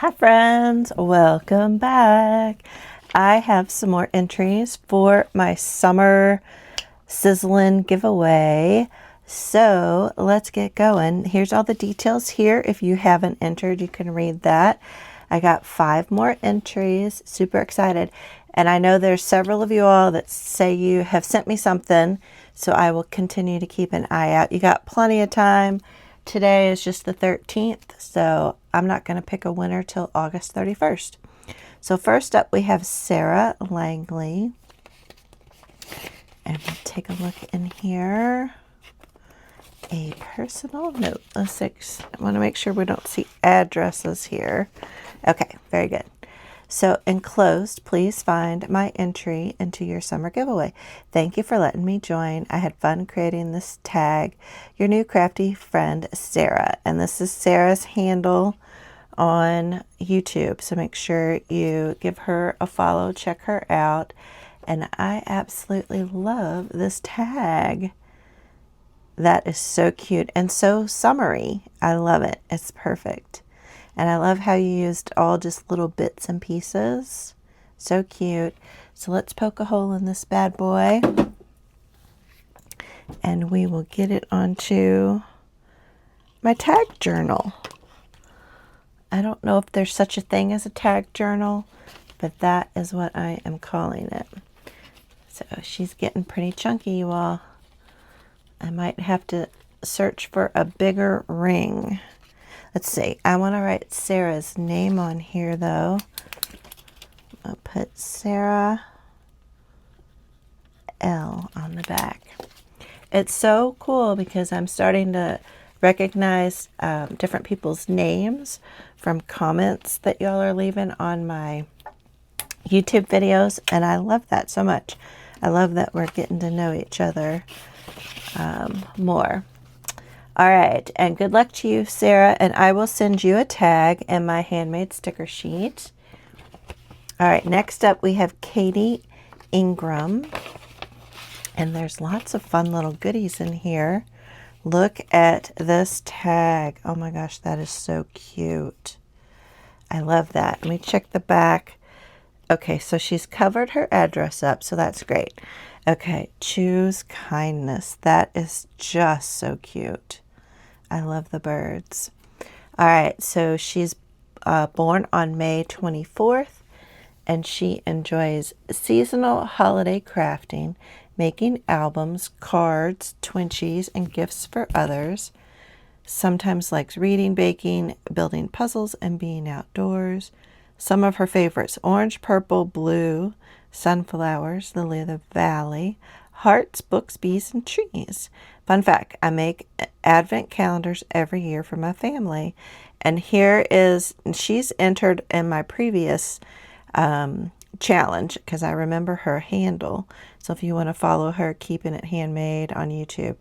Hi friends, welcome back. I have some more entries for my summer sizzling giveaway. So let's get going. Here's all the details here. If you haven't entered, you can read that. I got 5 more entries. Super excited. And I know there's several of you all that say you have sent me something, so I will continue to keep an eye out. You got plenty of time. Today is just the 13th, so I'm not going to pick a winner till August 31st. So first up, we have Sarah Langley. And we'll take a look in here. A personal note. I want to make sure we don't see addresses here. Okay, very good. So enclosed, please find my entry into your summer giveaway. Thank you for letting me join. I had fun creating this tag. Your new crafty friend, Sarah. And this is Sarah's handle on YouTube. So make sure you give her a follow, check her out. And I absolutely love this tag. That is so cute and so summery. I love it. It's perfect. And I love how you used all just little bits and pieces. So cute. So let's poke a hole in this bad boy. And we will get it onto my tag journal. I don't know if there's such a thing as a tag journal, but that is what I am calling it. So she's getting pretty chunky, you all. I might have to search for a bigger ring. Let's see. I want to write Sarah's name on here, though. I'll put Sarah L on the back. It's so cool because I'm starting to recognize different people's names from comments that y'all are leaving on my YouTube videos, and I love that so much. I love that we're getting to know each other more. All right, and good luck to you, Sarah, and I will send you a tag and my handmade sticker sheet. All right, next up we have Katie Ingram, and there's lots of fun little goodies in here. Look at this tag. Oh my gosh, that is so cute. I love that. Let me check the back. Okay, so she's covered her address up, so that's great. Okay, choose kindness. That is just so cute. I love the birds. All right, so she's born on May 24th, and she enjoys seasonal holiday crafting, making albums, cards, twinchies, and gifts for others. Sometimes likes reading, baking, building puzzles, and being outdoors. Some of her favorites: orange, purple, blue, sunflowers, lily of the valley, hearts, books, bees, and trees. Fun fact, I make advent calendars every year for my family. And here is, she's entered in my previous challenge because I remember her handle. So if you want to follow her, Keeping It Handmade on YouTube.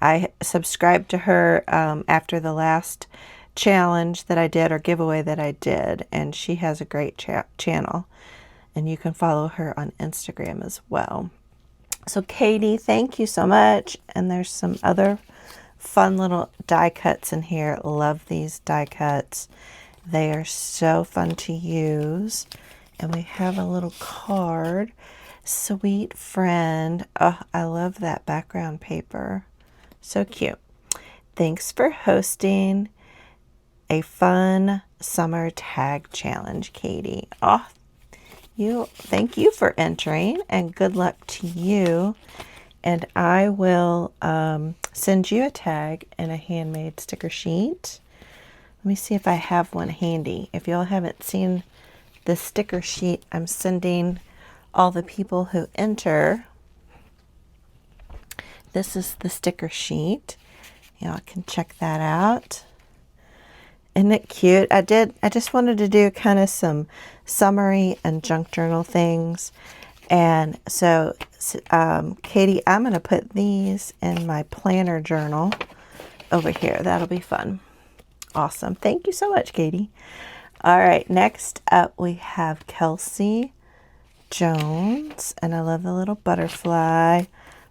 I subscribed to her after the last challenge that I did, or giveaway that I did. And she has a great channel. And you can follow her on Instagram as well. So Katie, thank you so much. And there's some other fun little die cuts in here. Love these die cuts. They are so fun to use. And we have a little card. Sweet friend. Oh, I love that background paper. So cute. Thanks for hosting a fun summer tag challenge, Katie. Oh, thank you for entering, and good luck to you. And I will send you a tag and a handmade sticker sheet. Let me see if I have one handy. If y'all haven't seen the sticker sheet I'm sending all the people who enter, this is the sticker sheet. Y'all can check that out. Isn't it cute? I just wanted to do kind of some summary and junk journal things. And so, Katie, I'm going to put these in my planner journal over here. That'll be fun. Awesome. Thank you so much, Katie. All right. Next up, we have Kelcy Jones. And I love the little butterfly.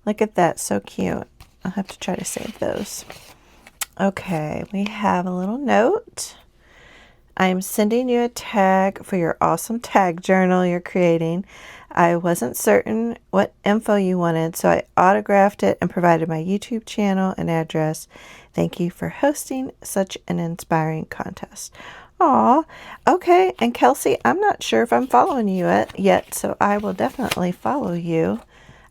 Look at that. So cute. I'll have to try to save those. Okay, we have a little note. I'm sending you a tag for your awesome tag journal you're creating. I wasn't certain what info you wanted, so I autographed it and provided my YouTube channel and address. Thank you for hosting such an inspiring contest. Aw, okay. And Kelcy, I'm not sure if I'm following you yet, so I will definitely follow you.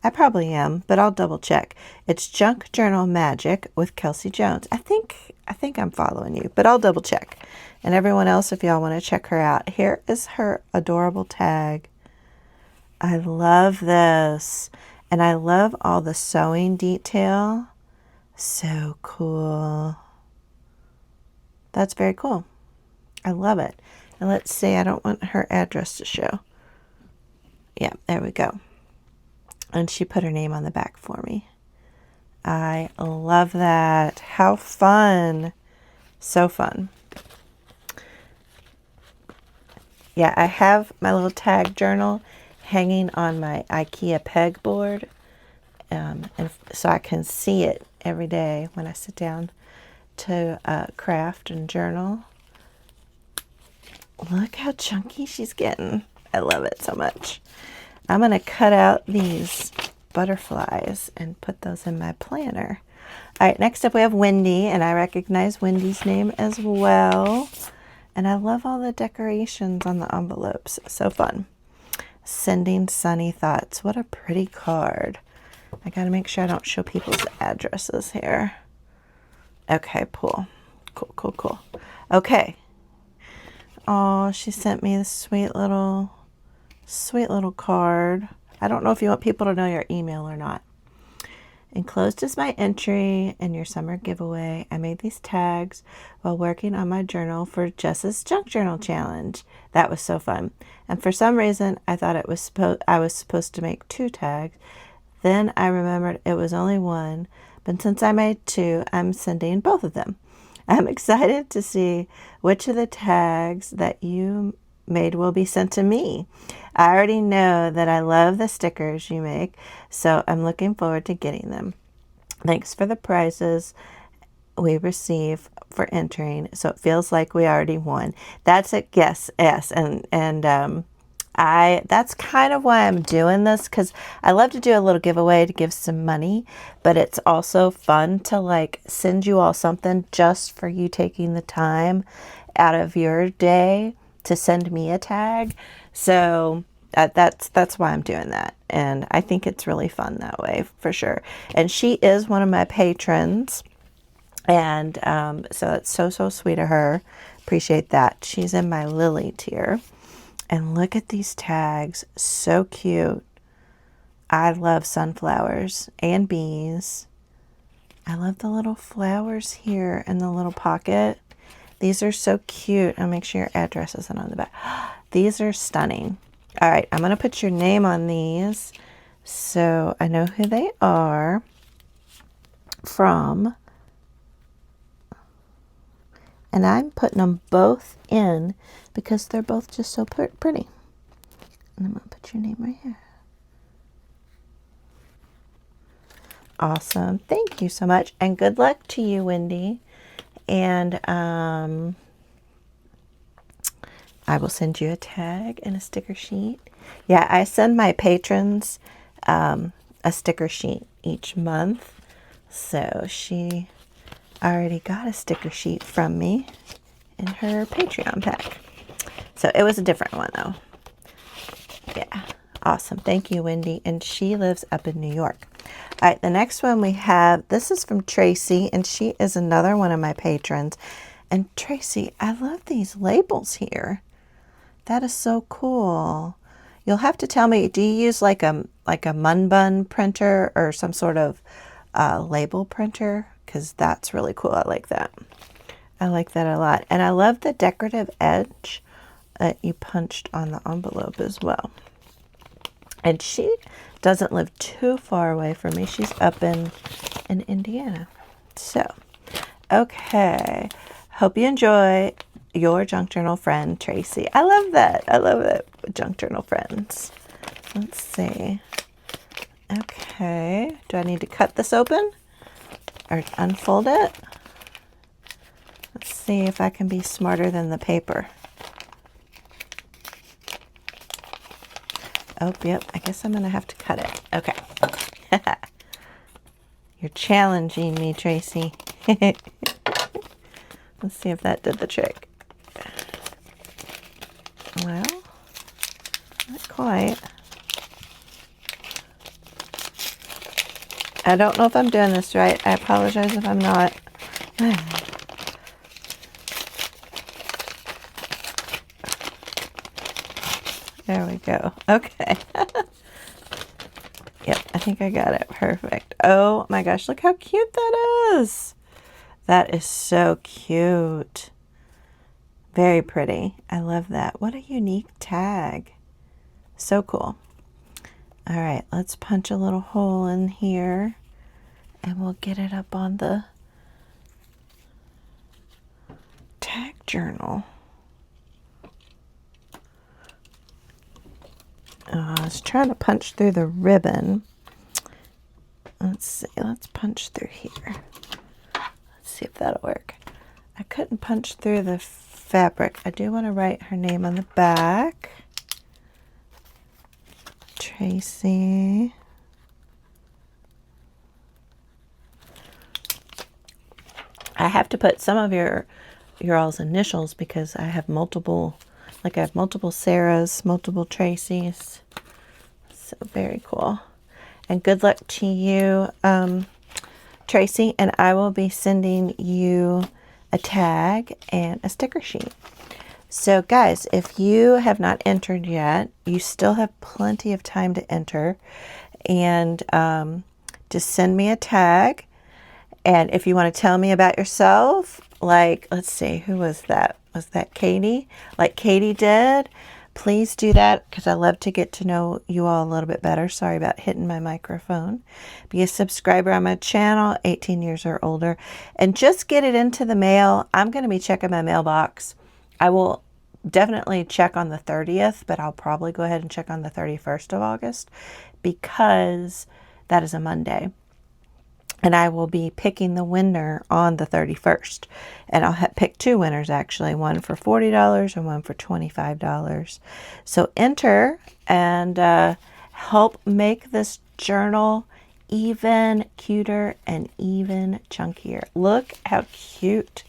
I probably am, but I'll double check. It's Junk Journal Magic with Kelcy Jones. I think I'm following you, but I'll double check. And everyone else, if y'all want to check her out, here is her adorable tag. I love this. And I love all the sewing detail. So cool. That's very cool. I love it. And let's see, I don't want her address to show. Yeah, there we go. And she put her name on the back for me. I love that. How fun. So fun. Yeah, I have my little tag journal hanging on my IKEA pegboard. And so I can see it every day when I sit down to craft and journal. Look how chunky she's getting. I love it so much. I'm going to cut out these butterflies and put those in my planner. All right, next up we have Wendy, and I recognize Wendy's name as well. And I love all the decorations on the envelopes. So fun. Sending sunny thoughts. What a pretty card. I got to make sure I don't show people's addresses here. Okay, cool. Cool. Okay. Oh, she sent me this sweet little card. I don't know if you want people to know your email or not. Enclosed is my entry in your summer giveaway. I made these tags while working on my journal for Jess's Junk Journal Challenge. That was so fun. And for some reason, I thought I was supposed to make 2 tags. Then I remembered it was only 1. But since I made 2, I'm sending both of them. I'm excited to see which of the tags that you made will be sent to me. I already know that I love the stickers you make, so I'm looking forward to getting them. Thanks for the prizes we receive for entering, so it feels like we already won. That's it. Yes, and that's kind of why I'm doing this, because I love to do a little giveaway to give some money, but it's also fun to like send you all something just for you taking the time out of your day to send me a tag. So that's why I'm doing that, and I think it's really fun that way for sure. And she is one of my patrons, and so it's so sweet of her. Appreciate that. She's in my Lily tier. And look at these tags. So cute. I love sunflowers and bees. I love the little flowers here in the little pocket. These are so cute. I'll make sure your address isn't on the back. These are stunning. All right, I'm going to put your name on these so I know who they are from. And I'm putting them both in because they're both just so pretty. And I'm going to put your name right here. Awesome. Thank you so much. And good luck to you, Wendy. And I will send you a tag and a sticker sheet. Yeah, I send my patrons a sticker sheet each month. So she already got a sticker sheet from me in her Patreon pack. So it was a different one though. Yeah, awesome. Thank you, Wendy. And she lives up in New York. All right, the next one we have, this is from Tracy, and she is another one of my patrons. And Tracy, I love these labels here. That is so cool. You'll have to tell me, do you use like a Munbun printer or some sort of label printer? Because that's really cool. I like that. I like that a lot. And I love the decorative edge that you punched on the envelope as well. And she doesn't live too far away from me. She's up in Indiana. So, okay. Hope you enjoy your junk journal friend, Tracy. I love that. I love it. Junk journal friends. Let's see. Okay. Do I need to cut this open or unfold it? Let's see if I can be smarter than the paper. Oh, yep. I guess I'm going to have to cut it. Okay. You're challenging me, Tracy. Let's see if that did the trick. Well, not quite. I don't know if I'm doing this right. I apologize if I'm not. There we go. Okay. Yep, I think I got it. Perfect. Oh my gosh, look how cute that is. That is so cute. Very pretty. I love that. What a unique tag. So cool. All right, let's punch a little hole in here and we'll get it up on the tag journal. I was trying to punch through the ribbon. Let's see, let's punch through here. Let's see if that'll work. I couldn't punch through the fabric. I do want to write her name on the back. Tracy. I have to put some of your all's initials because I have multiple, like I have multiple Sarahs, multiple Tracys. So very cool. And good luck to you, Tracy, and I will be sending you a tag and a sticker sheet. So guys, if you have not entered yet, you still have plenty of time to enter, and just send me a tag. And if you want to tell me about yourself, like, let's see, who was that? Was that Katie? Like Katie did? Please do that because I love to get to know you all a little bit better. Sorry about hitting my microphone. Be a subscriber on my channel, 18 years or older, and just get it into the mail. I'm going to be checking my mailbox. I will definitely check on the 30th, but I'll probably go ahead and check on the 31st of August because that is a Monday. And I will be picking the winner on the 31st. And I'll pick two winners, actually. One for $40 and one for $25. So enter and help make this journal even cuter and even chunkier. Look how cute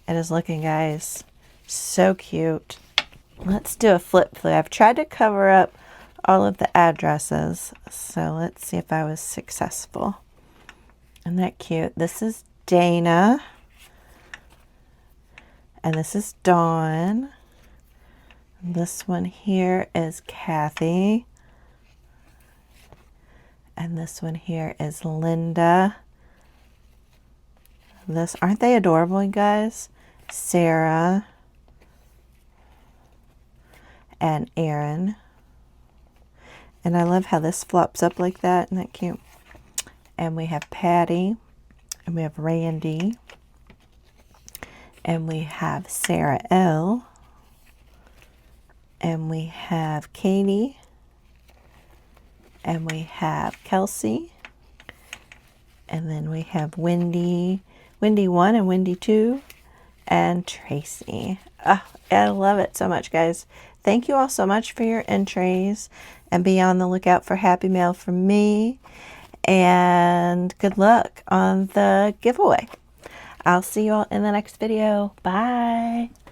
it is looking, guys. So cute. Let's do a flip through. I've tried to cover up all of the addresses. So let's see if I was successful. Isn't that cute? This is Dana. And this is Dawn. This one here is Kathy. And this one here is Linda. This, aren't they adorable, you guys? Sarah. And Aaron. And I love how this flops up like that. Isn't that cute? And we have Patty, and we have Randy, and we have Sarah L, and we have Katie, and we have Kelcy, and then we have Wendy 1 and Wendy 2, and Tracy. Oh, I love it so much, guys. Thank you all so much for your entries, and be on the lookout for Happy Mail from me. And good luck on the giveaway. I'll see you all in the next video. Bye.